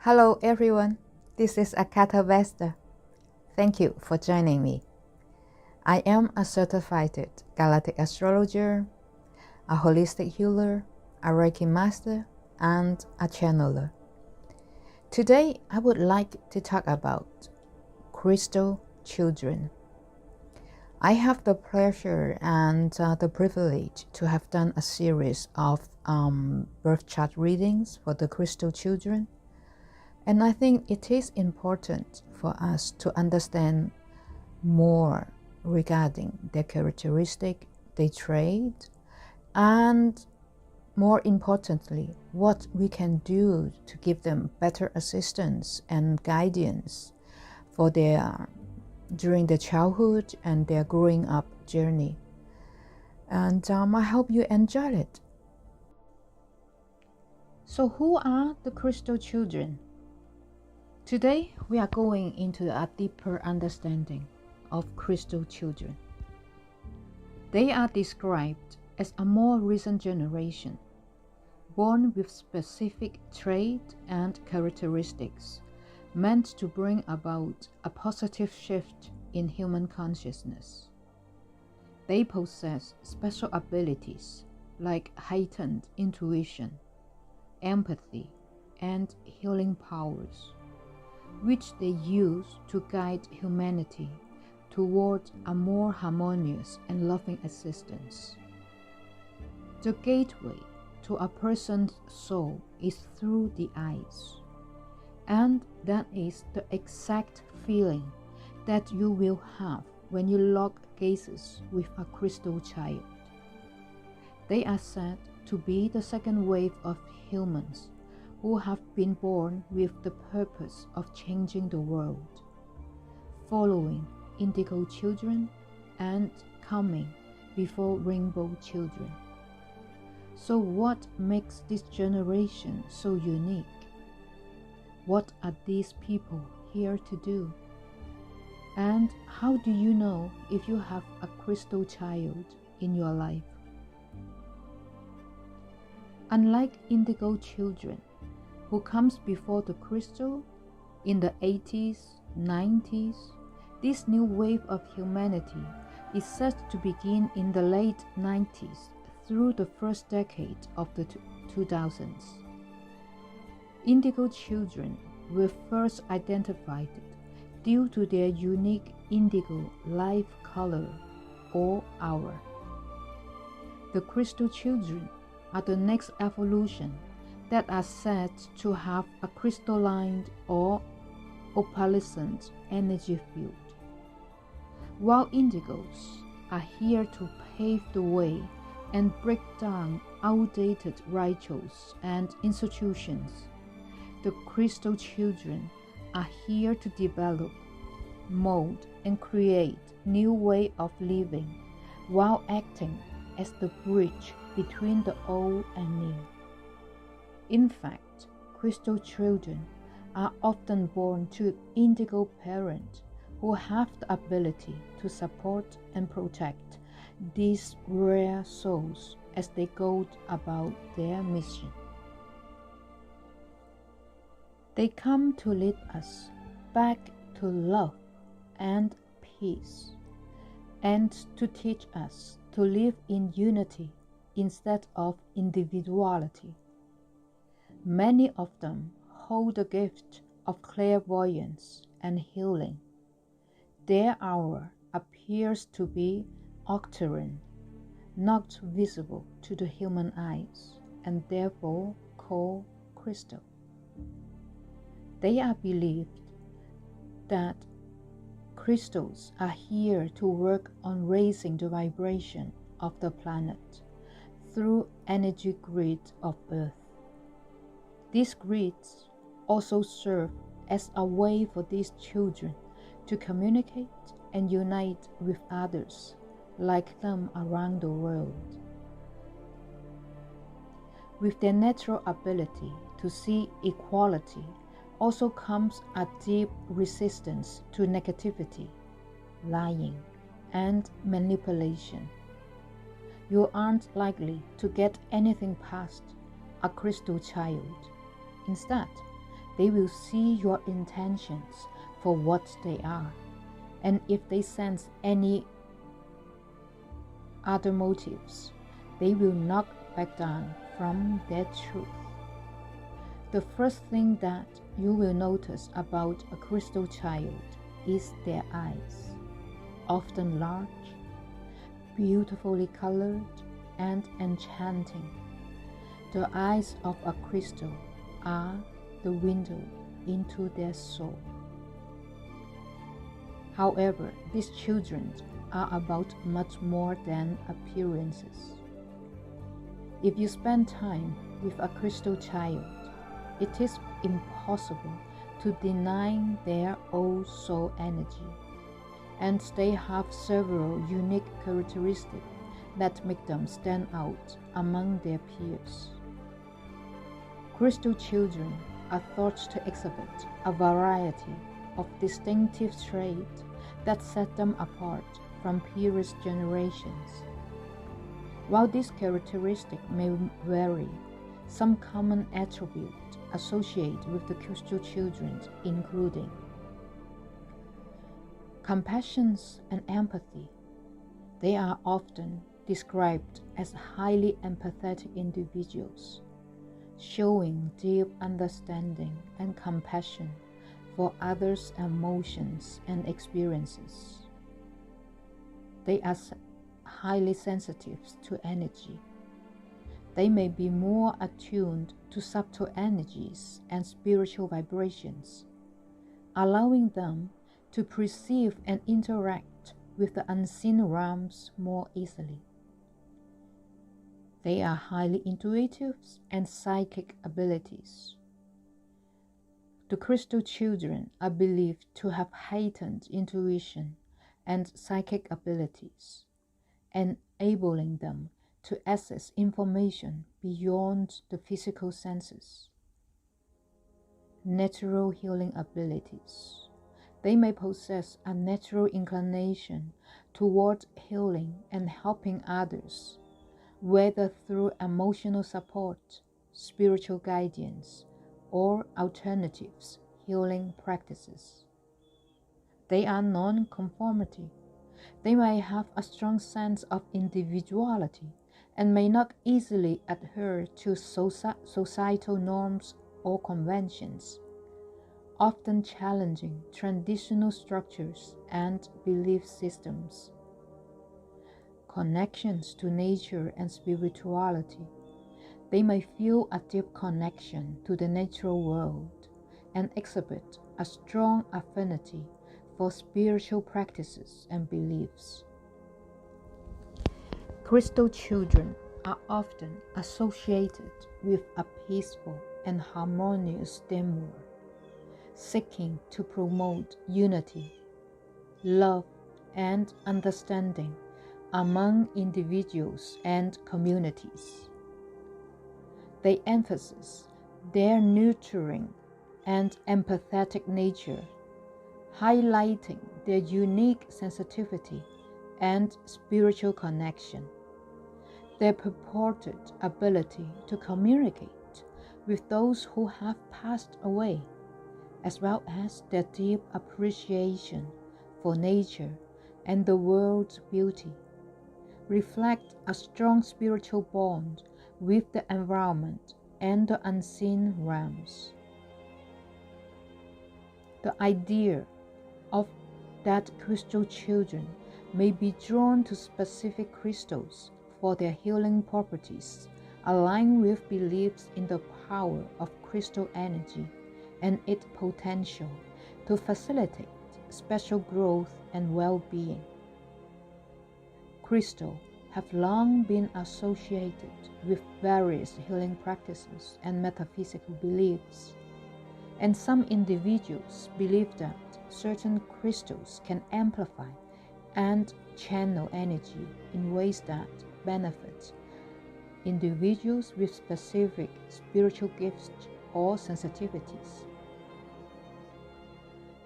Hello everyone, this is Akata Vesta. Thank you for joining me. I am a certified galactic astrologer, a holistic healer, a Reiki master, and a channeler. Today I would like to talk about crystal children. I have the pleasure and the privilege to have done a series of birth chart readings for the crystal children. And I think it is important for us to understand more regarding their characteristic, their trait, and more importantly, what we can do to give them better assistance and guidance for during their childhood and their growing up journey. And I hope you enjoy it. So who are the crystal children? Today, we are going into a deeper understanding of crystal children. They are described as a more recent generation, born with specific traits and characteristics, meant to bring about a positive shift in human consciousness. They possess special abilities like heightened intuition, empathy, and healing powers, which they use to guide humanity toward a more harmonious and loving existence. The gateway to a person's soul is through the eyes, and that is the exact feeling that you will have when you lock gazes with a crystal child. They are said to be the second wave of humans who have been born with the purpose of changing the world, following Indigo children and coming before Rainbow children. So what makes this generation so unique? What are these people here to do? And how do you know if you have a crystal child in your life? Unlike Indigo children, who comes before the crystal in the 80s, 90s, this new wave of humanity is set to begin in the late 90s through the first decade of the 2000s. Indigo children were first identified due to their unique indigo life color or aura. The crystal children are the next evolution that are said to have a crystalline or opalescent energy field, while indigos are here to pave the way and break down outdated rituals and institutions. The crystal children are here to develop, mold, and create new way of living while acting as the bridge between the old and new. In fact, crystal children are often born to indigo parents who have the ability to support and protect these rare souls as they go about their mission. They come to lead us back to love and peace, and to teach us to live in unity instead of individuality. Many of them hold the gift of clairvoyance and healing. Their aura appears to be octarine, not visible to the human eyes, and therefore called crystal. They are believed that crystals are here to work on raising the vibration of the planet through energy grid of Earth. These grids also serve as a way for these children to communicate and unite with others like them around the world. With their natural ability to see equality also comes a deep resistance to negativity, lying, and manipulation. You aren't likely to get anything past a crystal child. Instead, They will see your intentions for what they are, and if they sense any other motives, they will knock back down from their truth. The first thing that you will notice about a crystal child is their eyes, often large, beautifully colored, and enchanting. The eyes of a crystal are the window into their soul. However, these children are about much more than appearances. If you spend time with a crystal child, it is impossible to deny their old soul energy, and they have several unique characteristics that make them stand out among their peers. Crystal children are thought to exhibit a variety of distinctive traits that set them apart from previous generations. While these characteristics may vary, some common attributes associated with the crystal children including compassion and empathy. They are often described as highly empathetic individuals, showing deep understanding and compassion for others' emotions and experiences. They are highly sensitive to energy. They may be more attuned to subtle energies and spiritual vibrations, allowing them to perceive and interact with the unseen realms more easily. They are highly intuitive and psychic abilities. The crystal children are believed to have heightened intuition and psychic abilities, enabling them to access information beyond the physical senses. Natural healing abilities. They may possess a natural inclination toward healing and helping others, whether through emotional support, spiritual guidance, or alternatives healing practices. They are non-conformity. They may have a strong sense of individuality and may not easily adhere to societal norms or conventions, often challenging traditional structures and belief systems. Connections to nature and spirituality. They may feel a deep connection to the natural world and exhibit a strong affinity for spiritual practices and beliefs. Crystal children are often associated with a peaceful and harmonious demeanor, seeking to promote unity, love, and understanding among individuals and communities. They emphasize their nurturing and empathetic nature, highlighting their unique sensitivity and spiritual connection. Their purported ability to communicate with those who have passed away, as well as their deep appreciation for nature and the world's beauty, reflect a strong spiritual bond with the environment and the unseen realms. The idea of that crystal children may be drawn to specific crystals for their healing properties align with beliefs in the power of crystal energy and its potential to facilitate special growth and well-being. Crystals have long been associated with various healing practices and metaphysical beliefs, and some individuals believe that certain crystals can amplify and channel energy in ways that benefit individuals with specific spiritual gifts or sensitivities.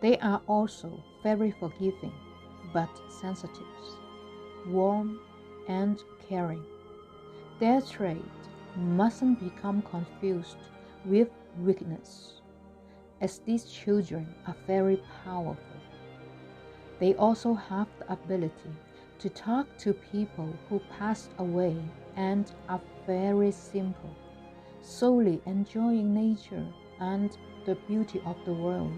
They are also very forgiving but sensitive, warm, and caring. Their trait mustn't become confused with weakness, as these children are very powerful. They also have the ability to talk to people who passed away and are very simple, solely enjoying nature and the beauty of the world.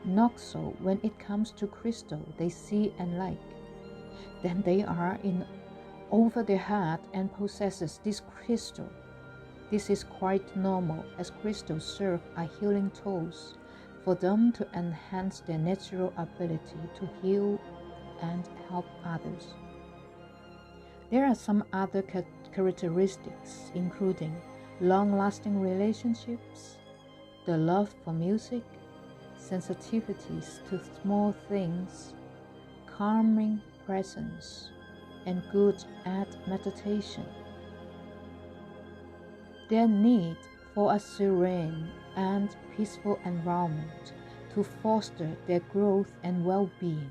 Not so when it comes to crystal they see and like. Then they are in over their head and possesses this crystal. This is quite normal, as crystals serve as healing tools for them to enhance their natural ability to heal and help others. There are some other characteristics, including long-lasting relationships, the love for music, sensitivities to small things, calming presence, and good at meditation. Their need for a serene and peaceful environment to foster their growth and well-being.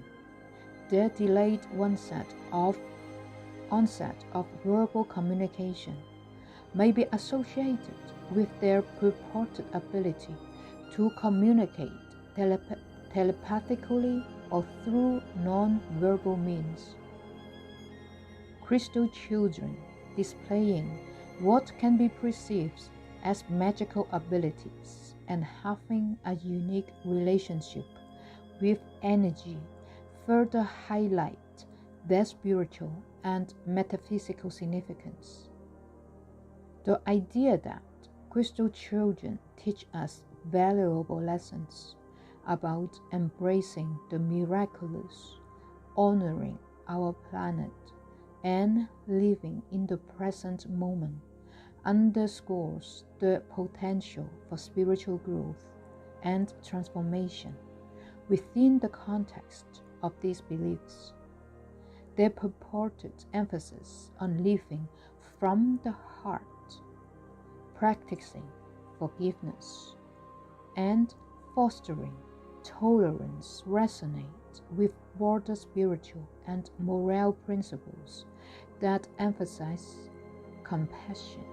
Their delayed onset of verbal communication may be associated with their purported ability to communicate telepathically or through non-verbal means. Crystal children displaying what can be perceived as magical abilities and having a unique relationship with energy further highlight their spiritual and metaphysical significance. The idea that crystal children teach us valuable lessons about embracing the miraculous, honoring our planet, and living in the present moment underscores the potential for spiritual growth and transformation within the context of these beliefs. Their purported emphasis on living from the heart, practicing forgiveness, and fostering tolerance resonate with broader spiritual and moral principles that emphasize compassion,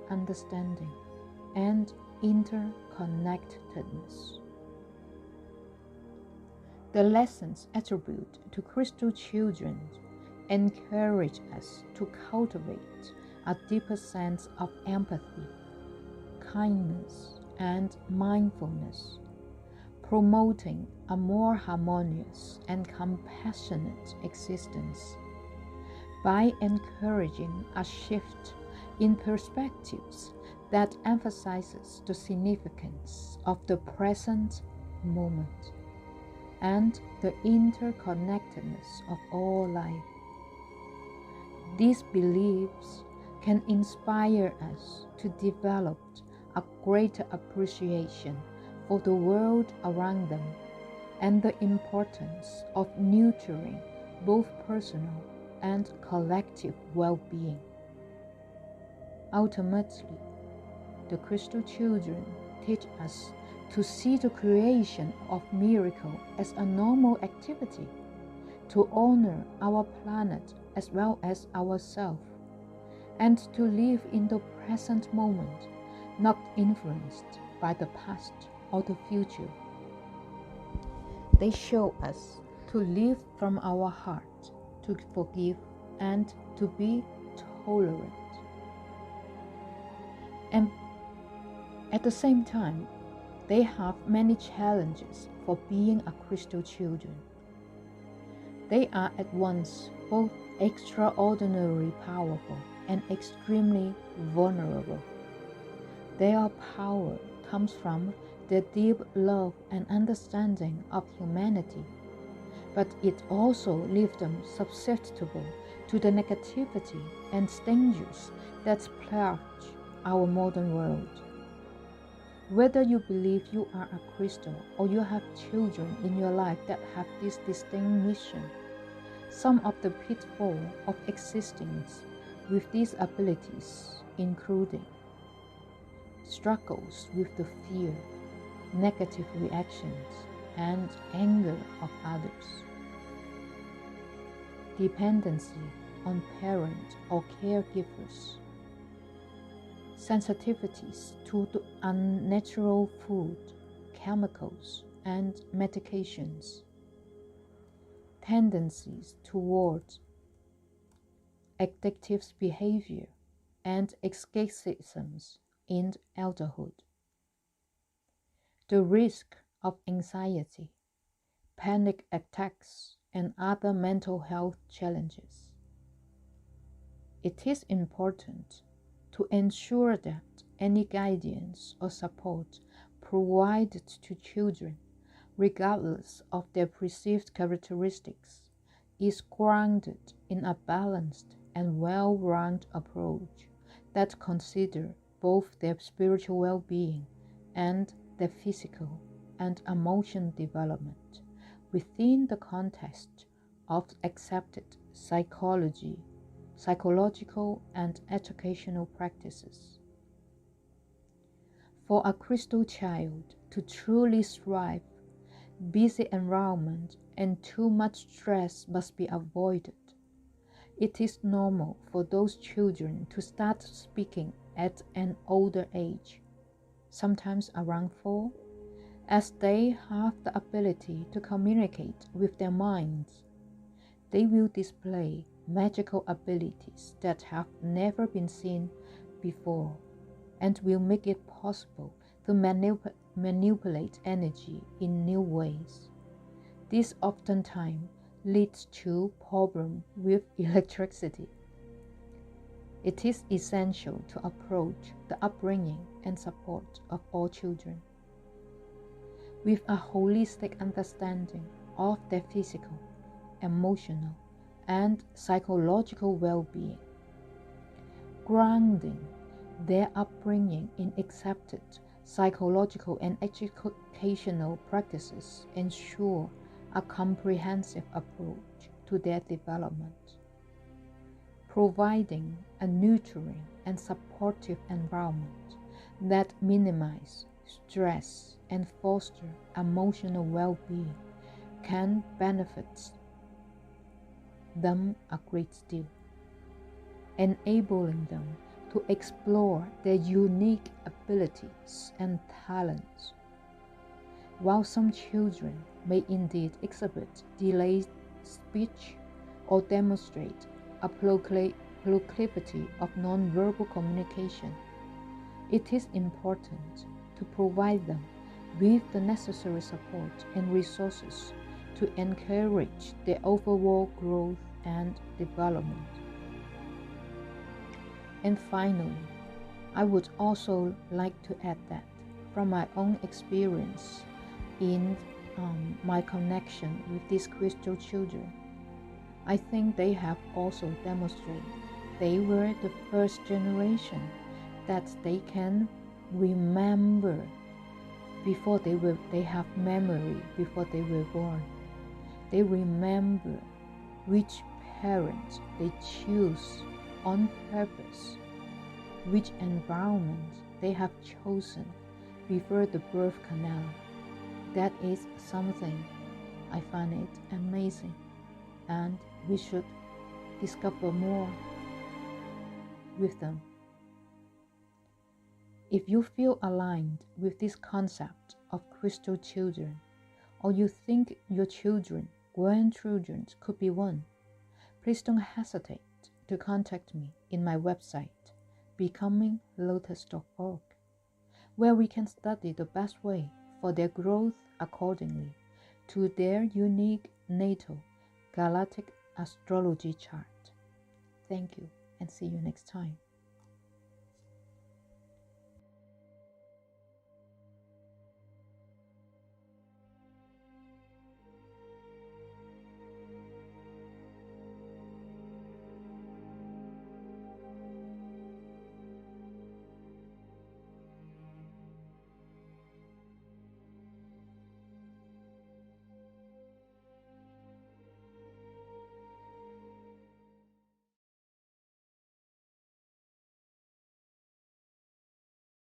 understanding, and interconnectedness. The lessons attributed to crystal children encourage us to cultivate a deeper sense of empathy, kindness, and mindfulness, promoting a more harmonious and compassionate existence. By encouraging a shift in perspectives that emphasizes the significance of the present moment and the interconnectedness of all life. These beliefs can inspire us to develop a greater appreciation for the world around them and the importance of nurturing both personal and collective well-being. Ultimately, the crystal children teach us to see the creation of miracle as a normal activity, to honor our planet as well as ourselves, and to live in the present moment, not influenced by the past or the future. They show us to live from our heart, to forgive, and to be tolerant. And at the same time, they have many challenges for being a crystal children. They are at once both extraordinarily powerful and extremely vulnerable. Their power comes from their deep love and understanding of humanity, but it also leaves them susceptible to the negativity and dangers that plague our modern world. Whether you believe you are a crystal or you have children in your life that have this distinct mission, some of the pitfalls of existence with these abilities including struggles with the fear, negative reactions, and anger of others, dependency on parents or caregivers, sensitivities to the unnatural food, chemicals, and medications, tendencies towards addictive behavior, and escapisms in adulthood, the risk of anxiety, panic attacks, and other mental health challenges. It is important to ensure that any guidance or support provided to children, regardless of their perceived characteristics, is grounded in a balanced and well-rounded approach that considers both their spiritual well-being and their physical and emotional development within the context of accepted psychological and educational practices. For a crystal child to truly thrive, busy environment and too much stress must be avoided. It is normal for those children to start speaking at an older age, sometimes around 4, as they have the ability to communicate with their minds. They will display magical abilities that have never been seen before and will make it possible to manipulate energy in new ways. This oftentimes leads to problems with electricity. It is essential to approach the upbringing and support of all children with a holistic understanding of their physical, emotional, and psychological well-being, grounding their upbringing in accepted psychological and educational practices ensure a comprehensive approach to their development, providing a nurturing and supportive environment that minimizes stress and foster emotional well-being can benefit them a great deal, enabling them to explore their unique abilities and talents. While some children may indeed exhibit delayed speech or demonstrate a proclivity of nonverbal communication, it is important to provide them with the necessary support and resources to encourage their overall growth and development. And finally, I would also like to add that from my own experience in my connection with these crystal children, I think they have also demonstrated they were the first generation that they can remember before they have memory before they were born. They remember which parents they choose on purpose, which environment they have chosen before the birth canal. That is something I find it amazing, and we should discover more with them. If you feel aligned with this concept of crystal children, or you think your children, grandchildren could be one, please don't hesitate to contact me in my website, becominglotus.org, where we can study the best way for their growth accordingly to their unique natal galactic astrology chart. Thank you, and see you next time.